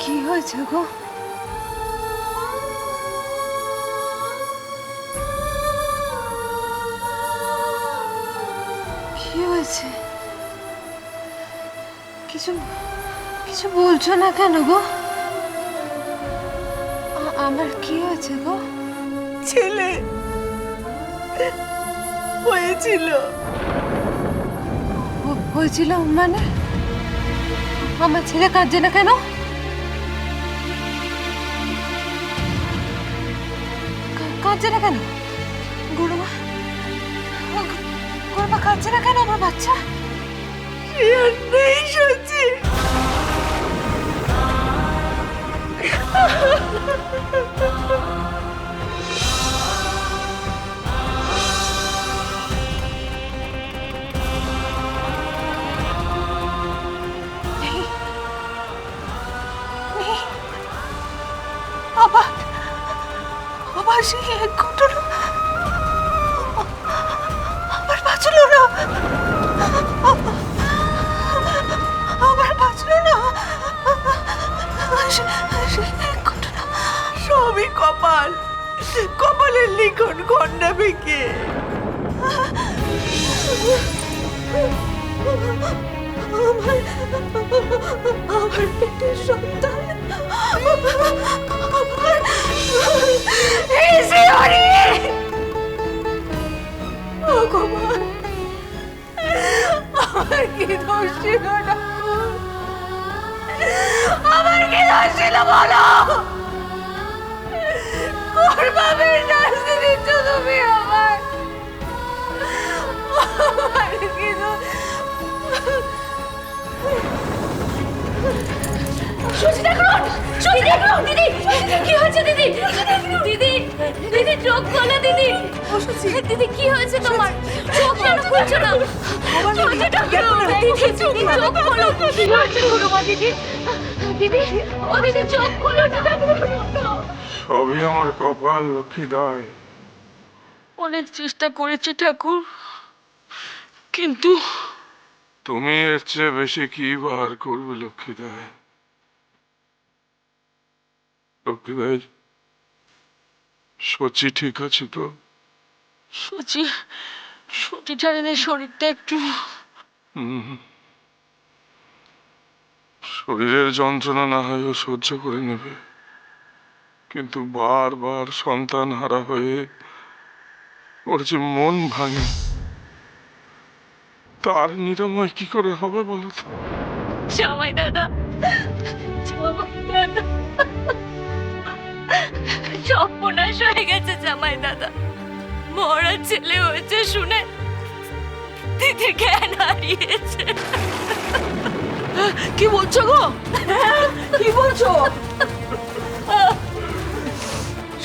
কি হয়েছে গো? কি হয়েছে? কিছু কিছু বলছো না কেন গো? আমার কি হয়েছে গো? ছেলে হয়েছিল। হয়েছিল মানে? আমার ছেলে কাঁদছে না কেন? কাঁদছে না কেন? গুরুমা গুরুমা কাঁদছে না কেন আমার বাচ্চা? সে আর নেই সত্যি। আবার আবার সেই এক ঘটনা আবার বাঁচলো না, আবার বাঁচলো না। সেই এক ঘটনা সবই কপাল, কপালের লিখন খন্ডাবে কে? আমার আমার পেটের সন্তান আমার ভগবান, আমার কি দোষ ছিল না? আমার কি দোষ ছিল বলো? কোরবানির শাস্তি দিচ্ছ তুমি আমার। আমার কি দোষ? সুচি দেখুন, সুচি দেখুন, দিদি কি হয়েছে দিদি? দিদি দিদি চোখ খোলো দিদি। দিদি কি হয়েছে তোমার? চোখ কেন খুলছো না? সুচি দেখুন, দিদি চোখ খোলো। কি হয়েছে গুরুমা দিদি? দিদি ও দিদি চোখ খোলো। সবই আমার কপাল লক্ষ্মীদয়। অনেক চেষ্টা করেছি ঠাকুর, কিন্তু তুমি এর চেয়ে বেশি কি বার করবে লক্ষ্মীদয়? লক্ষ্মীদয়, সচি ঠিক আছে তো? সুচি সুচি ঠাকুরের শরীরটা একটু শরীরের যন্ত্রণা না হয় ও সহ্য করে নেবে, কিন্তু বারবার সন্তান হারা হয়ে ওর যে মন ভাঙে, তার নিরাময় কি করে হবে বলো তো? জামাই দাদা, জামাই দাদা সর্বনাশ হয়ে গেছে। জামাই দাদা মরা ছেলে হয়েছে শুনে দিদি জ্ঞান হারিয়েছে। কি বলছো গো? কি বলছো?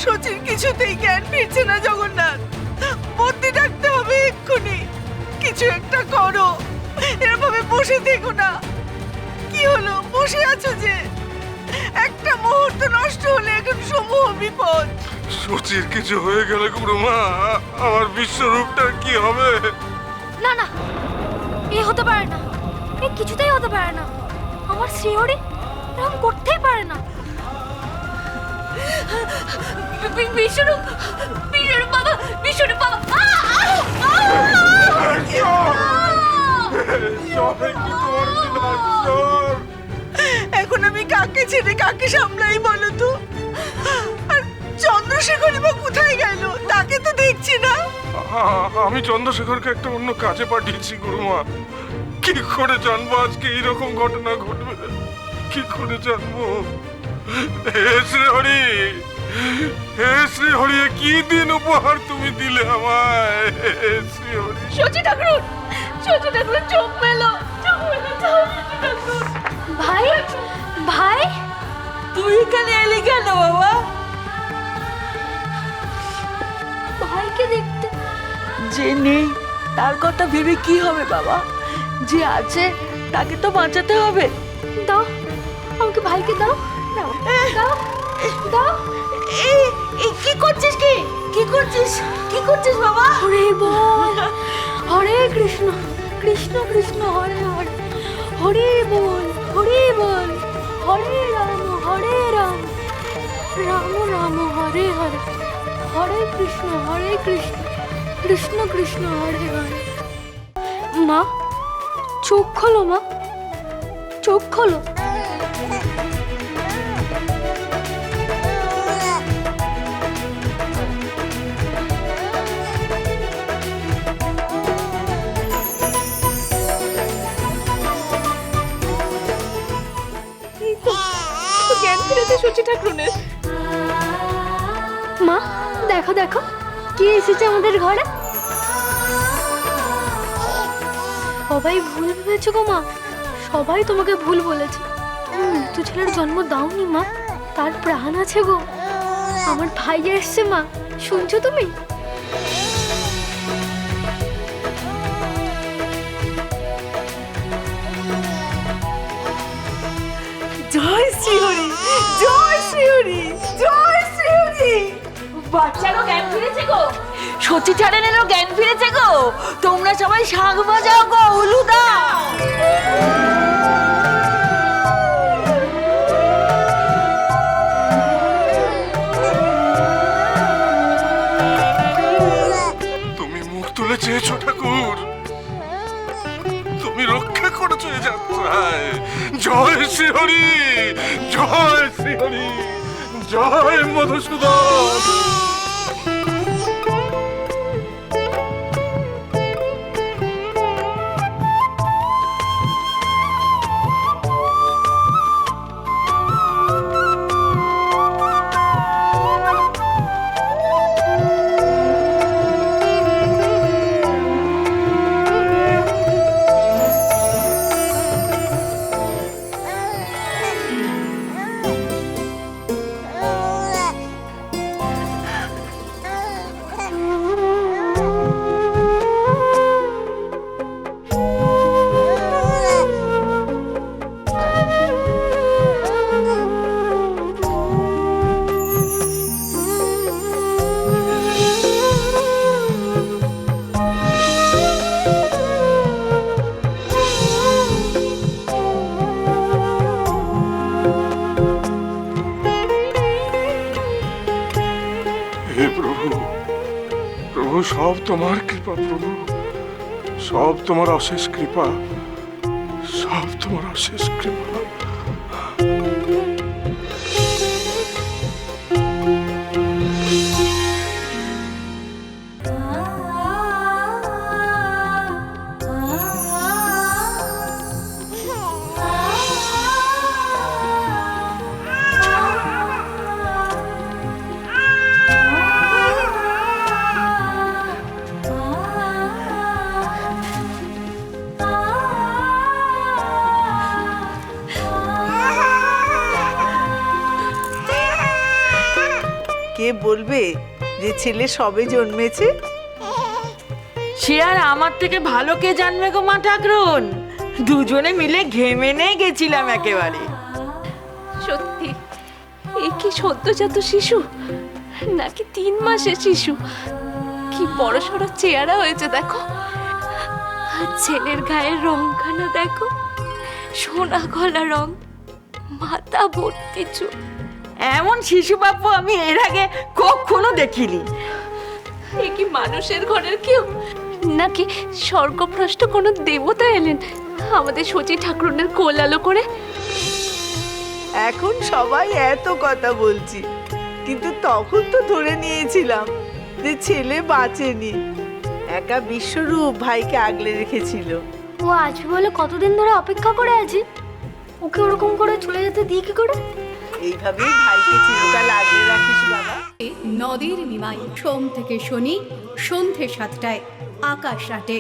সচির কিছুতেই জ্ঞান ফিরছে না জগন্নাথ। বুদ্ধি ডাকতে হবে এক্ষুনি। কিছু একটা করো, এরভাবে বসে দেখো না। কি হলো, বসে আছো যে? একটা মুহূর্ত নষ্ট হলে এখন সমূহ বিপদ। সচির কিছু হয়ে গেলে গুরুমা, আমার বিশ্বরূপটার কি হবে? না না, এ হতে পারে না, এ কিছুতেই হতে পারে না। আমার শ্রীহরি এরকম করতেই পারে না। বিষ্ণু বিষ্ণু বাবা, বিষ্ণু বাবা এখন আমি কাকে ছেড়ে কাকে সামলাই বলো তো? আর চন্দ্রশেখরই বা কোথায় গেল? তাকে তো দেখছি না। আমি চন্দ্রশেখরকে একটা অন্য কাজে পাঠিয়েছি গুরুমা। কি করে জানবো আজকে এইরকম ঘটনা ঘটবে? কি করে জানবো? হে শ্রীহরি, হে শ্রীহরি, কি দিন উপহার তুমি দিলে আমায়? হে শ্রীহরি। সচি ঠাকুর, সচি ঠাকুর চোখ মেলো, চোখ মেলো। ভাই ভাই, তুই এখানে এলি কেন বাবা? ভাইকে দেখতে। যে নেই তার কথা ভেবে কি হবে বাবা? যে আছে তাকে তো বাঁচাতে হবে। দাও আমাকে, ভাইকে দাও, দাও দাও দাও। কি করছিস? কি করছিস? কি করছিস বাবা? হরে বল, হরে কৃষ্ণ কৃষ্ণ কৃষ্ণ হরে হরে, হরে বল হরে বল, হরে রাম হরে রাম রাম হরে হরে, হরে কৃষ্ণ কৃষ্ণ কৃষ্ণ হরে হরে। মা চোখ খোলো, মা চোখ খোলো। জ্ঞান ফিরেছে সচি ঠাকুরনের। মা দেখো দেখো কে এসেছে আমাদের ঘরে। সবাই ভুল ভেবেছো গো মা, সবাই তোমাকে ভুল বলেছে। তুমি মৃত্যু ছেলের জন্ম দাওনি মা, তার প্রাণ আছে গো। আমার ভাই এসছে মা, শুনছো তুমি? জয় শ্রীহরি, জয় শ্রীহরি, জয় শ্রীহরি। বাচ্চারও জ্ঞান ফিরেছে গো, সচি ঠাকুরনেরও জ্ঞান ফিরেছে গো। তোমরা সবাই শাঁখ বাজাও গো, উলু দাও। তুমি মুখ তুলে চেয়েছো ঠাকুর, তুমি রক্ষা করেছো এ যাত্রায়। জয় শ্রীহরি, জয় শ্রীহরি, জয় মধুসূদন। হে প্রভু, প্রভু সব তোমার কৃপা, প্রভু সব তোমার অশেষ কৃপা, সব তোমার অশেষ কৃপা। কে বলবে যে ছেলে সবে জন্মেছে? সে আর আমার থেকে ভালো কে জানবে গো মা ঠাকরুন। দুজনে মিলে ঘেমে নিয়ে গেছিলাম একেবারে। সত্যি এ কি সদ্যজাত শিশু নাকি 3 মাসের শিশু? কি বড় সড়ো চেহারা হয়েছে দেখো, আর ছেলের গায়ের রংখানা দেখো, সোনা গলা রং, মাথা ভর্তি চুল। এমন শিশু বাপু আমি এর আগে কখনো দেখিনি। এ কি মানুষের ঘরের কেউ নাকি স্বর্গভ্রষ্ট কোনো দেবতা এলেন আমাদের সচি ঠাকুরনের কোল আলো করে? এখন সবাই এত কথা বলছি, কিন্তু তখন তো ধরে নিয়েছিলাম যে ছেলে বাঁচেনি। একা বিশ্বরূপ ভাইকে আগলে রেখেছিল। ও আসবে বলে কতদিন ধরে অপেক্ষা করে আছি, ওকে ওরকম করে চলে যেতে দিই কি করে? এইভাবেই ভাইকে চিরকাল আগলে রাখিস বাবা। নদীর নিমাই সোম থেকে শনি সন্ধে 7টায় আকাশ রাটে।